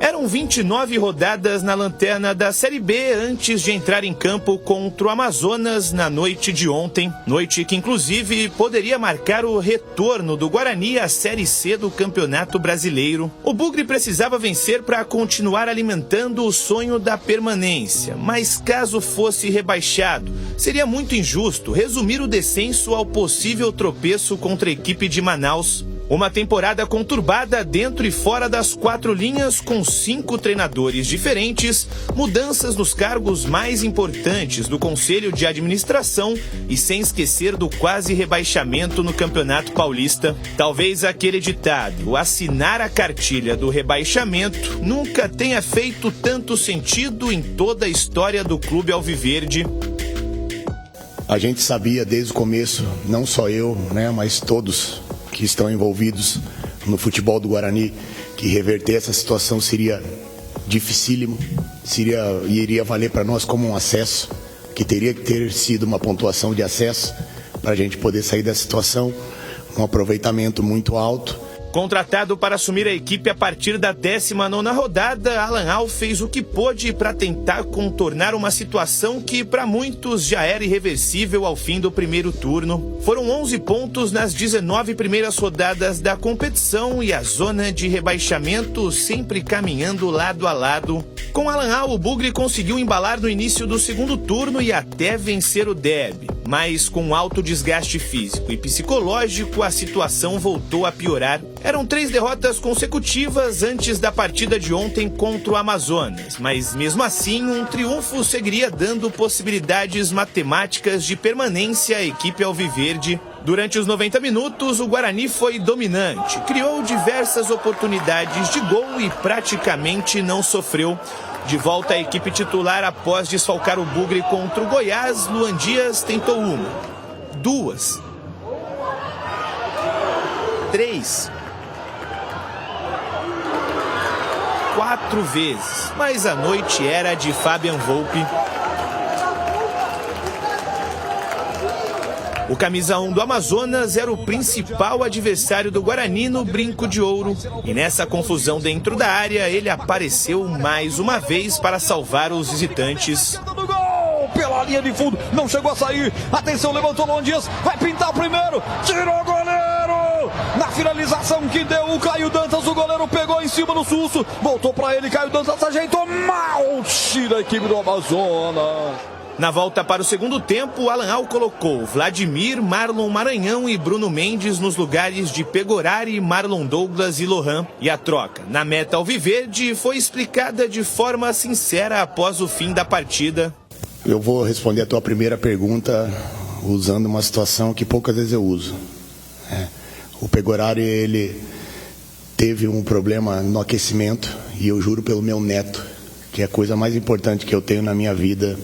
Eram 29 rodadas na lanterna da Série B antes de entrar em campo contra o Amazonas na noite de ontem. Noite que, inclusive, poderia marcar o retorno do Guarani à Série C do Campeonato Brasileiro. O Bugre precisava vencer para continuar alimentando o sonho da permanência. Mas caso fosse rebaixado, seria muito injusto resumir o descenso ao possível tropeço contra a equipe de Manaus. Uma temporada conturbada dentro e fora das 4 linhas, com 5 treinadores diferentes, mudanças nos cargos mais importantes do Conselho de Administração e sem esquecer do quase rebaixamento no Campeonato Paulista. Talvez aquele ditado, assinar a cartilha do rebaixamento, nunca tenha feito tanto sentido em toda a história do Clube Alviverde. A gente sabia desde o começo, não só eu, mas todos que estão envolvidos no futebol do Guarani, que reverter essa situação seria dificílimo, iria valer para nós como um acesso, que teria que ter sido uma pontuação de acesso para a gente poder sair dessa situação, um aproveitamento muito alto. Contratado para assumir a equipe a partir da 19ª rodada, Alan Al fez o que pôde para tentar contornar uma situação que para muitos já era irreversível ao fim do primeiro turno. Foram 11 pontos nas 19 primeiras rodadas da competição e a zona de rebaixamento sempre caminhando lado a lado. Com Alan Al, o Bugre conseguiu embalar no início do segundo turno e até vencer o derby. Mas com alto desgaste físico e psicológico, a situação voltou a piorar. Eram 3 derrotas consecutivas antes da partida de ontem contra o Amazonas, mas mesmo assim um triunfo seguiria dando possibilidades matemáticas de permanência à equipe alviverde. Durante os 90 minutos, o Guarani foi dominante, criou diversas oportunidades de gol e praticamente não sofreu. De volta à equipe titular após desfalcar o Bugre contra o Goiás, Luan Dias tentou 1, 2, 3, 4 vezes, mas a noite era de Fabian Volpi. O camisa 1 do Amazonas era o principal adversário do Guarani no Brinco de Ouro. E nessa confusão dentro da área, ele apareceu mais uma vez para salvar os visitantes. Pela linha de fundo, não chegou a sair. Atenção, levantou Luan Dias, vai pintar o primeiro. Tirou o goleiro. Na finalização que deu o Caio Dantas, o goleiro pegou em cima do Susso. Voltou para ele, Caio Dantas ajeitou mal. Tira a equipe do Amazonas. Na volta para o segundo tempo, Alan Al colocou Vladimir, Marlon Maranhão e Bruno Mendes nos lugares de Pegorari, Marlon Douglas e Lohan. E a troca na meta alviverde foi explicada de forma sincera após o fim da partida. Eu vou responder a tua primeira pergunta usando uma situação que poucas vezes eu uso. O Pegorari, ele teve um problema no aquecimento e eu juro pelo meu neto, que é a coisa mais importante que eu tenho na minha vida,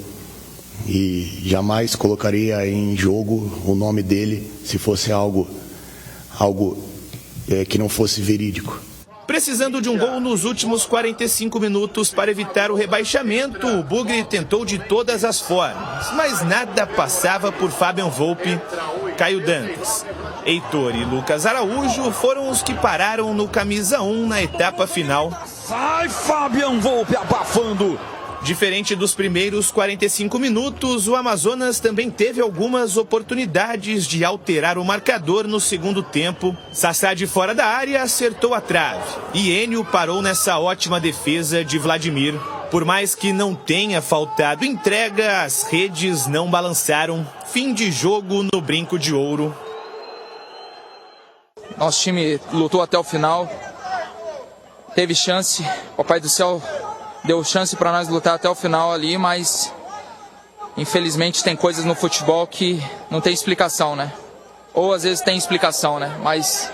e jamais colocaria em jogo o nome dele se fosse algo que não fosse verídico. Precisando de um gol nos últimos 45 minutos para evitar o rebaixamento, o Bugre tentou de todas as formas, mas nada passava por Fabian Volpi. Caio Dantas, Heitor e Lucas Araújo foram os que pararam no camisa 1 na etapa final. Sai Fabian Volpi abafando! Diferente dos primeiros 45 minutos, o Amazonas também teve algumas oportunidades de alterar o marcador no segundo tempo. Sassá de fora da área acertou a trave e Enio parou nessa ótima defesa de Vladimir. Por mais que não tenha faltado entrega, as redes não balançaram. Fim de jogo no Brinco de Ouro. Nosso time lutou até o final, teve chance, Papai do Céu deu chance para nós lutar até o final ali, mas infelizmente tem coisas no futebol que não tem explicação, né? Ou às vezes tem explicação, né? Mas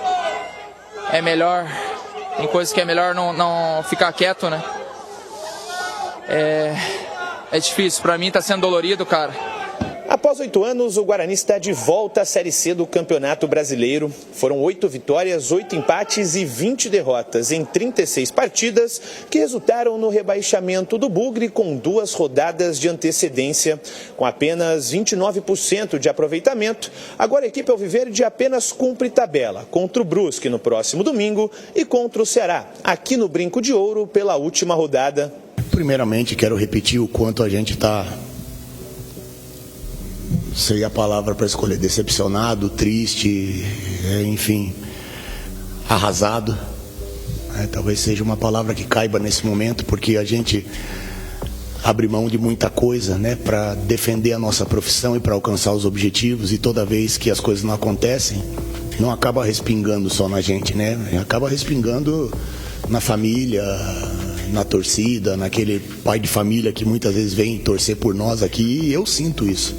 é melhor, tem coisas que é melhor não ficar quieto, né? É difícil, para mim tá sendo dolorido, cara. Após 8 anos, o Guarani está de volta à Série C do Campeonato Brasileiro. Foram 8 vitórias, 8 empates e 20 derrotas em 36 partidas que resultaram no rebaixamento do Bugre com 2 rodadas de antecedência. Com apenas 29% de aproveitamento, agora a equipe alviverde apenas cumpre tabela contra o Brusque no próximo domingo e contra o Ceará, aqui no Brinco de Ouro, pela última rodada. Primeiramente, quero repetir o quanto a gente está... Seria a palavra para escolher: decepcionado, triste, enfim, arrasado. Talvez seja uma palavra que caiba nesse momento, porque a gente abre mão de muita coisa, né, para defender a nossa profissão e para alcançar os objetivos, e toda vez que as coisas não acontecem, não acaba respingando só na gente, né? Acaba respingando na família, na torcida, naquele pai de família que muitas vezes vem torcer por nós aqui, e eu sinto isso.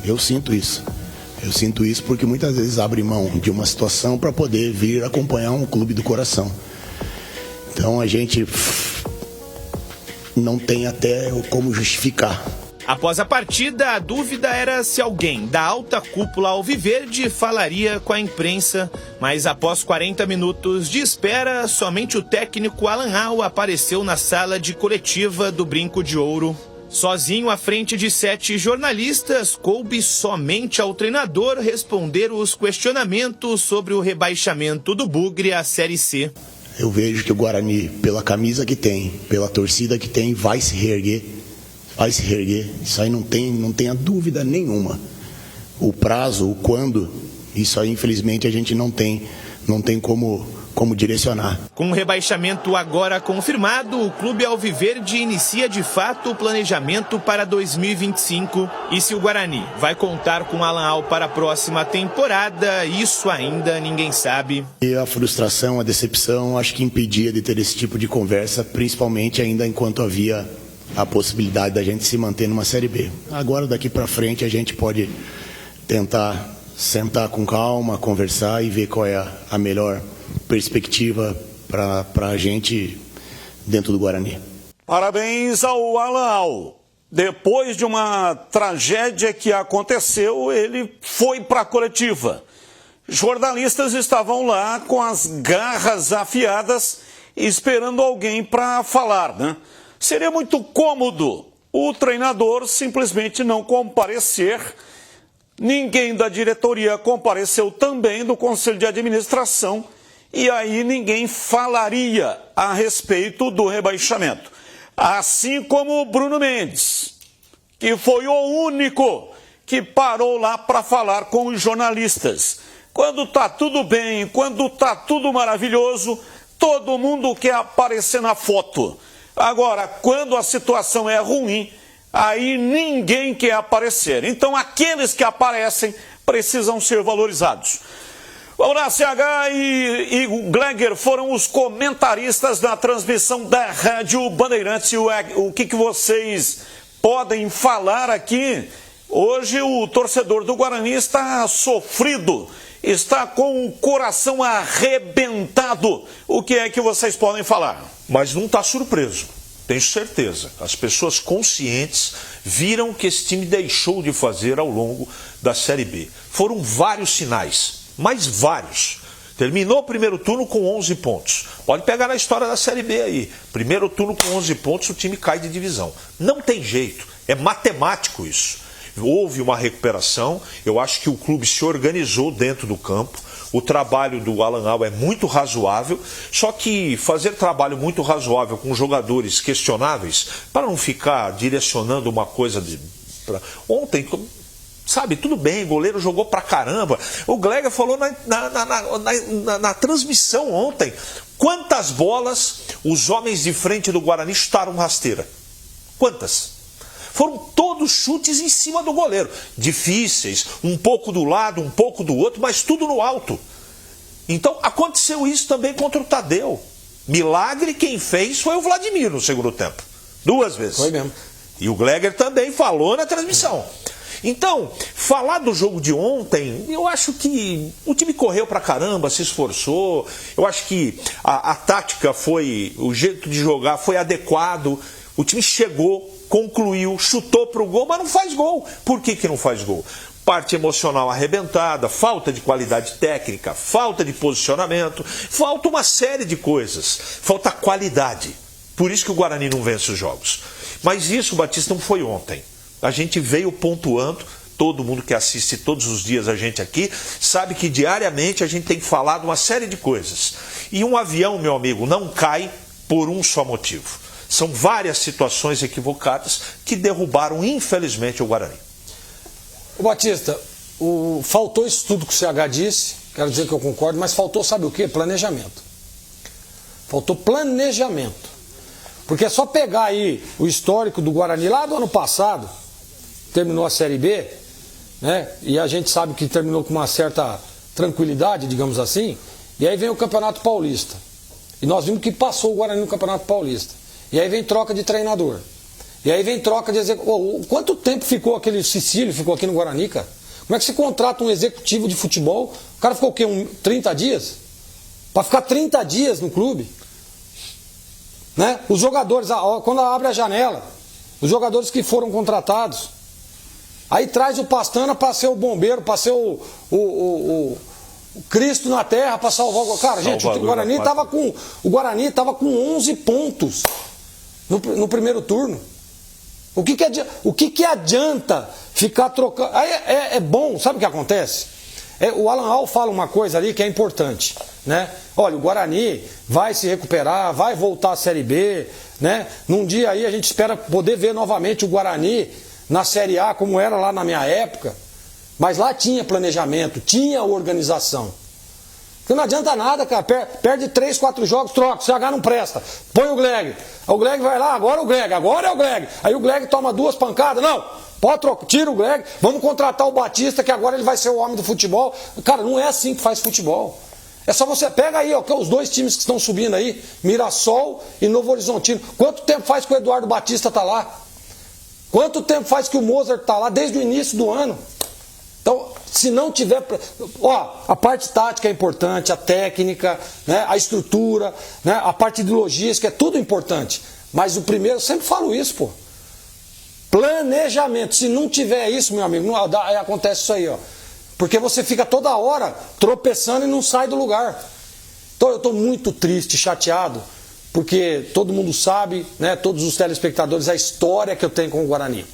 Eu sinto isso porque muitas vezes abre mão de uma situação para poder vir acompanhar um clube do coração. Então a gente não tem até como justificar. Após a partida, a dúvida era se alguém da alta cúpula alviverde falaria com a imprensa, mas após 40 minutos de espera, somente o técnico Alan Al apareceu na sala de coletiva do Brinco de Ouro. Sozinho à frente de 7 jornalistas, coube somente ao treinador responder os questionamentos sobre o rebaixamento do Bugre à Série C. Eu vejo que o Guarani, pela camisa que tem, pela torcida que tem, vai se reerguer. Vai se reerguer. Isso aí não tenha dúvida nenhuma. O prazo, o quando, isso aí infelizmente a gente não tem como direcionar. Com o rebaixamento agora confirmado, o clube alviverde inicia de fato o planejamento para 2025. E se o Guarani vai contar com Alan Al para a próxima temporada, isso ainda ninguém sabe. E a frustração, a decepção, acho que impedia de ter esse tipo de conversa, principalmente ainda enquanto havia a possibilidade da gente se manter numa Série B. Agora, daqui para frente, a gente pode tentar sentar com calma, conversar e ver qual é a melhor perspectiva para a gente dentro do Guarani. Parabéns ao Alan Al. Depois de uma tragédia que aconteceu, ele foi para a coletiva. Jornalistas estavam lá com as garras afiadas, esperando alguém para falar, né? Seria muito cômodo o treinador simplesmente não comparecer. Ninguém da diretoria compareceu também, do Conselho de Administração, e aí ninguém falaria a respeito do rebaixamento. Assim como o Bruno Mendes, que foi o único que parou lá para falar com os jornalistas. Quando está tudo bem, quando está tudo maravilhoso, todo mundo quer aparecer na foto. Agora, quando a situação é ruim, aí ninguém quer aparecer. Então, aqueles que aparecem precisam ser valorizados. Vamos lá, CH e o Gleger foram os comentaristas da transmissão da Rádio Bandeirantes. O que vocês podem falar aqui? Hoje o torcedor do Guarani está sofrido, está com o coração arrebentado. O que é que vocês podem falar? Mas não está surpreso, tenho certeza. As pessoas conscientes viram o que esse time deixou de fazer ao longo da Série B. Foram vários sinais. Mas vários. Terminou o primeiro turno com 11 pontos. Pode pegar na história da Série B aí. Primeiro turno com 11 pontos, o time cai de divisão. Não tem jeito, é matemático isso. Houve uma recuperação, eu acho que o clube se organizou dentro do campo. O trabalho do Alan Al é muito razoável, só que fazer trabalho muito razoável com jogadores questionáveis, para não ficar direcionando uma coisa Ontem... Sabe, tudo bem, goleiro jogou pra caramba. O Gleger falou na transmissão ontem, quantas bolas os homens de frente do Guarani chutaram rasteira? Quantas? Foram todos chutes em cima do goleiro. Difíceis, um pouco do lado, um pouco do outro, mas tudo no alto. Então aconteceu isso também contra o Tadeu. Milagre quem fez foi o Vladimir no segundo tempo. 2 vezes. Foi mesmo. E o Gleger também falou na transmissão. Então, falar do jogo de ontem, eu acho que o time correu pra caramba, se esforçou. Eu acho que a tática foi, o jeito de jogar foi adequado. O time chegou, concluiu, chutou pro gol, mas não faz gol. Por que não faz gol? Parte emocional arrebentada, falta de qualidade técnica, falta de posicionamento, falta uma série de coisas. Falta qualidade. Por isso que o Guarani não vence os jogos. Mas isso, Batista, não foi ontem. A gente veio pontuando, todo mundo que assiste todos os dias a gente aqui, sabe que diariamente a gente tem falado uma série de coisas. E um avião, meu amigo, não cai por um só motivo. São várias situações equivocadas que derrubaram, infelizmente, o Guarani. Ô Batista, faltou isso tudo que o CH disse, quero dizer que eu concordo, mas faltou, sabe o quê? Planejamento. Faltou planejamento. Porque é só pegar aí o histórico do Guarani lá do ano passado, terminou a Série B, né? E a gente sabe que terminou com uma certa tranquilidade, digamos assim, e aí vem o Campeonato Paulista. E nós vimos que passou o Guarani no Campeonato Paulista. E aí vem troca de treinador. E aí vem troca de executivo. Quanto tempo ficou aquele Cecílio, ficou aqui no Guarani, cara? Como é que você contrata um executivo de futebol? O cara ficou o quê? 30 dias? Para ficar 30 dias no clube? Né? Os jogadores, quando abre a janela, os jogadores que foram contratados, aí traz o Pastana para ser o bombeiro, para ser o Cristo na terra, para salvar o... Cara, gente, o Guarani estava com 11 pontos no primeiro turno. O que adianta ficar trocando? Aí é bom, sabe o que acontece? O Alan Al fala uma coisa ali que é importante, né? Olha, o Guarani vai se recuperar, vai voltar à Série B, né? Num dia aí a gente espera poder ver novamente o Guarani na Série A como era lá na minha época, mas lá tinha planejamento, tinha organização. Porque não adianta nada, cara, perde 3, 4 jogos, troca, o CH não presta, põe o Gleg, o Gleg vai lá, agora é o Gleg, aí o Gleg toma 2 pancadas, não, pode trocar, tira o Gleg, vamos contratar o Batista que agora ele vai ser o homem do futebol. Cara, não é assim que faz futebol. É só você, pega aí, ó, os 2 times que estão subindo aí, Mirassol e Novo Horizontino. Quanto tempo faz que o Eduardo Batista tá lá? Quanto tempo faz que o Mozart tá lá? Desde o início do ano. Então, se não tiver... Ó, a parte tática é importante, a técnica, né, a estrutura, né, a parte de logística, é tudo importante. Mas o primeiro, eu sempre falo isso, pô. Planejamento. Se não tiver isso, meu amigo, aí acontece isso aí, ó. Porque você fica toda hora tropeçando e não sai do lugar. Então eu estou muito triste, chateado, porque todo mundo sabe, né, todos os telespectadores, a história que eu tenho com o Guarani.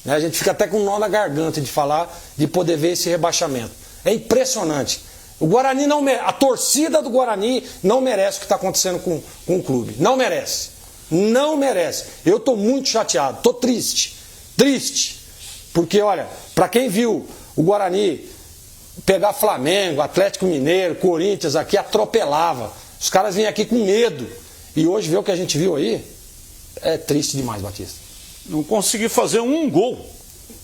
A gente fica até com um nó na garganta de falar, de poder ver esse rebaixamento. É impressionante. O Guarani não merece, a torcida do Guarani não merece o que está acontecendo com o clube. Não merece. Não merece. Eu estou muito chateado, estou triste. Triste. Porque, olha, para quem viu o Guarani pegar Flamengo, Atlético Mineiro, Corinthians aqui, atropelava. Os caras vinham aqui com medo. E hoje ver o que a gente viu aí, é triste demais, Batista. Não consegui fazer um gol.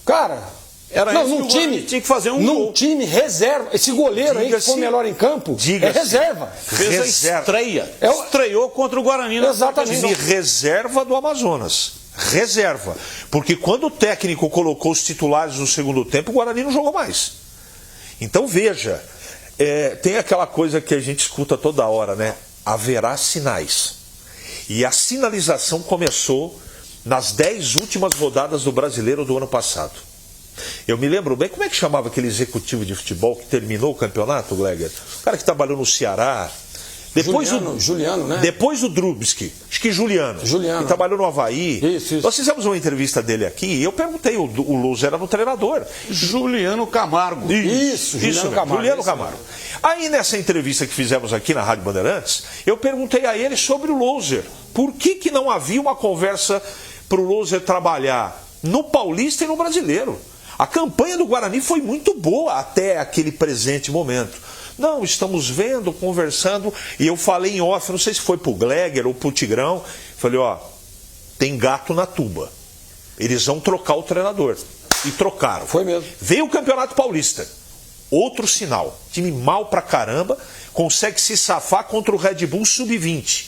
Cara, era não, isso num que o time tinha que fazer um gol. Num time reserva, esse goleiro aí que foi melhor em campo, é reserva. Fez a estreia. Estreou contra o Guarani. Exatamente. Time reserva do Amazonas. Reserva. Porque quando o técnico colocou os titulares no segundo tempo, o Guarani não jogou mais. Então veja, tem aquela coisa que a gente escuta toda hora, né? Haverá sinais. E a sinalização começou nas 10 últimas rodadas do Brasileiro do ano passado. Eu me lembro bem, como é que chamava aquele executivo de futebol que terminou o campeonato, Gleger? O cara que trabalhou no Ceará. Depois Juliano, né? Depois do Drubski, acho que Juliano. Que trabalhou no Havaí. Isso. Nós fizemos uma entrevista dele aqui e eu perguntei, o Luz era no treinador. Juliano Camargo. Isso, Juliano Camargo. Aí nessa entrevista que fizemos aqui na Rádio Bandeirantes, eu perguntei a ele sobre o Louser. Por que não havia uma conversa para o Louser trabalhar no Paulista e no Brasileiro? A campanha do Guarani foi muito boa até aquele presente momento. Não, estamos vendo, conversando, e eu falei em off, não sei se foi pro Gleger ou pro Tigrão, falei, ó, tem gato na tuba. Eles vão trocar o treinador. E trocaram. Foi mesmo. Veio o Campeonato Paulista. Outro sinal. Time mal pra caramba, consegue se safar contra o Red Bull Sub-20.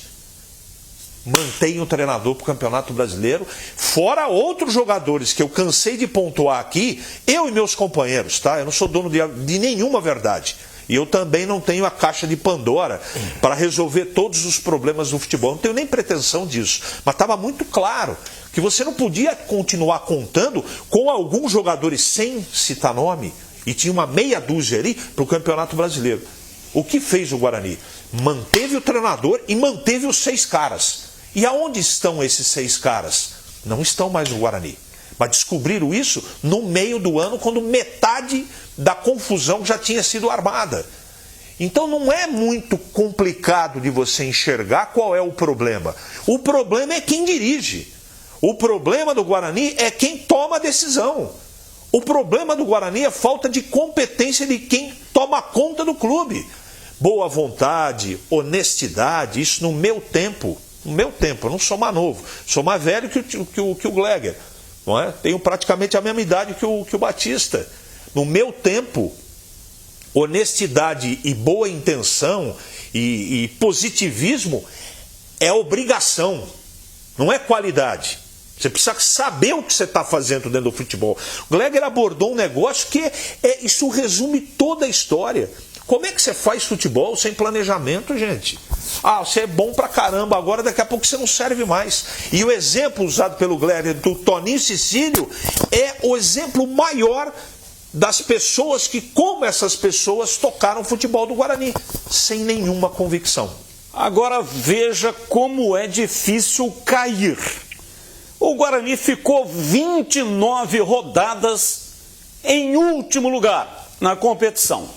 mantém o treinador para o Campeonato Brasileiro, fora outros jogadores que eu cansei de pontuar aqui, eu e meus companheiros, tá? Eu não sou dono de nenhuma verdade. E eu também não tenho a caixa de Pandora para resolver todos os problemas do futebol. Não tenho nem pretensão disso. Mas estava muito claro que você não podia continuar contando com alguns jogadores sem citar nome, e tinha uma meia dúzia ali para o Campeonato Brasileiro. O que fez o Guarani? Manteve o treinador e manteve os 6 caras. E aonde estão esses 6 caras? Não estão mais no Guarani. Mas descobriram isso no meio do ano, quando metade da confusão já tinha sido armada. Então não é muito complicado de você enxergar qual é o problema. O problema é quem dirige. O problema do Guarani é quem toma a decisão. O problema do Guarani é a falta de competência de quem toma conta do clube. Boa vontade, honestidade, isso no meu tempo, eu não sou mais novo, sou mais velho que o Gleger. Não é? Tenho praticamente a mesma idade que o Batista. No meu tempo, honestidade e boa intenção e positivismo é obrigação, não é qualidade. Você precisa saber o que você está fazendo dentro do futebol. O Gleger abordou um negócio que isso resume toda a história. Como é que você faz futebol sem planejamento, gente? Ah, você é bom pra caramba agora, daqui a pouco você não serve mais. E o exemplo usado pelo Gleger do Toninho Cecílio é o exemplo maior das pessoas que, como essas pessoas, tocaram o futebol do Guarani, sem nenhuma convicção. Agora veja como é difícil cair. O Guarani ficou 29 rodadas em último lugar na competição.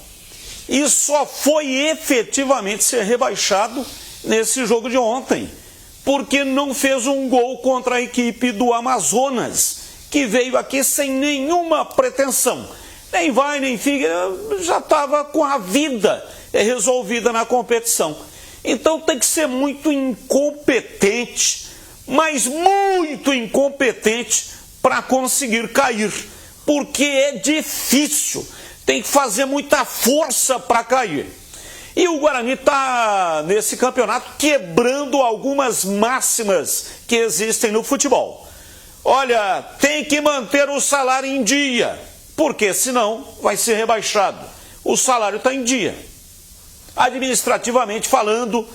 E só foi efetivamente ser rebaixado nesse jogo de ontem, porque não fez um gol contra a equipe do Amazonas, que veio aqui sem nenhuma pretensão. Nem vai, nem fica, já estava com a vida resolvida na competição. Então tem que ser muito incompetente, mas muito incompetente para conseguir cair, porque é difícil. Tem que fazer muita força para cair. E o Guarani está, nesse campeonato, quebrando algumas máximas que existem no futebol. Olha, tem que manter o salário em dia, porque senão vai ser rebaixado. O salário está em dia. Administrativamente falando,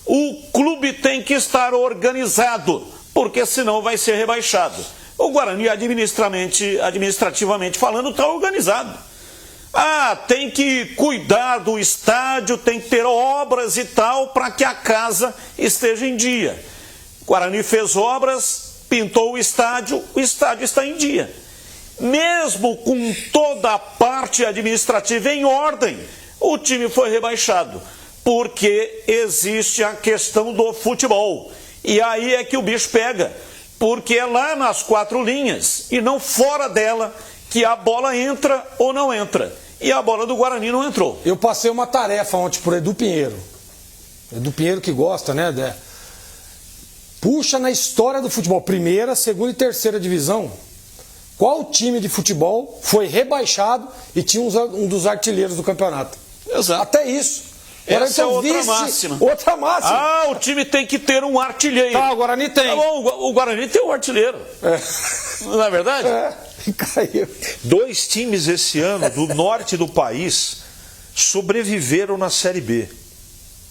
o clube tem que estar organizado, porque senão vai ser rebaixado. O Guarani, administrativamente falando, está organizado. Ah, tem que cuidar do estádio, tem que ter obras e tal, para que a casa esteja em dia. O Guarani fez obras, pintou o estádio está em dia. Mesmo com toda a parte administrativa em ordem, o time foi rebaixado, porque existe a questão do futebol. E aí é que o bicho pega, porque é lá nas 4 linhas, e não fora dela, que a bola entra ou não entra. E a bola do Guarani não entrou. Eu passei uma tarefa ontem por Edu Pinheiro. Edu Pinheiro que gosta, né, Dé? Puxa na história do futebol, 1ª, 2ª e 3ª divisão, qual time de futebol foi rebaixado e tinha um dos artilheiros do campeonato. Exato. Até isso. Essa é outra máxima. Outra máxima. Ah, o time tem que ter um artilheiro. Tá, o Guarani tem. Tá bom, o Guarani tem um artilheiro. Não é verdade? Caiu. 2 times esse ano do norte do país sobreviveram na Série B.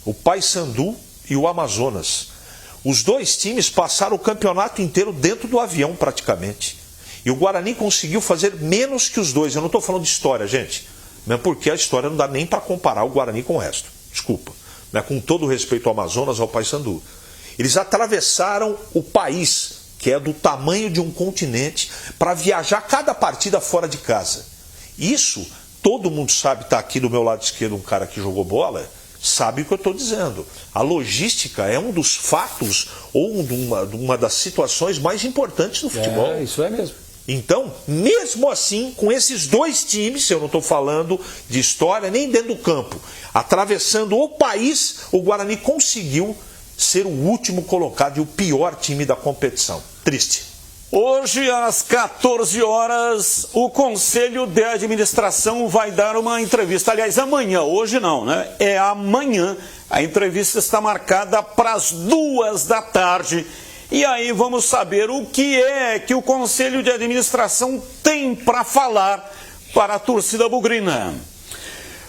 O Paysandu e o Amazonas. Os 2 times passaram o campeonato inteiro dentro do avião praticamente. E o Guarani conseguiu fazer menos que os 2. Eu não estou falando de história, gente. Mesmo porque a história não dá nem para comparar o Guarani com o resto. Desculpa. Com todo o respeito ao Amazonas, ao Paysandu. Eles atravessaram o país, que é do tamanho de um continente, para viajar cada partida fora de casa. Isso, todo mundo sabe, está aqui do meu lado esquerdo um cara que jogou bola, sabe o que eu estou dizendo. A logística é um dos fatos ou uma das situações mais importantes do futebol. Isso é mesmo. Então, mesmo assim, com esses 2 times, eu não estou falando de história nem dentro do campo, atravessando o país, o Guarani conseguiu ser o último colocado e o pior time da competição. Triste. Hoje, às 14 horas, o Conselho de Administração vai dar uma entrevista. Aliás, amanhã, hoje não, né? É amanhã. A entrevista está marcada para as 2 da tarde. E aí vamos saber o que é que o Conselho de Administração tem para falar para a torcida bugrina.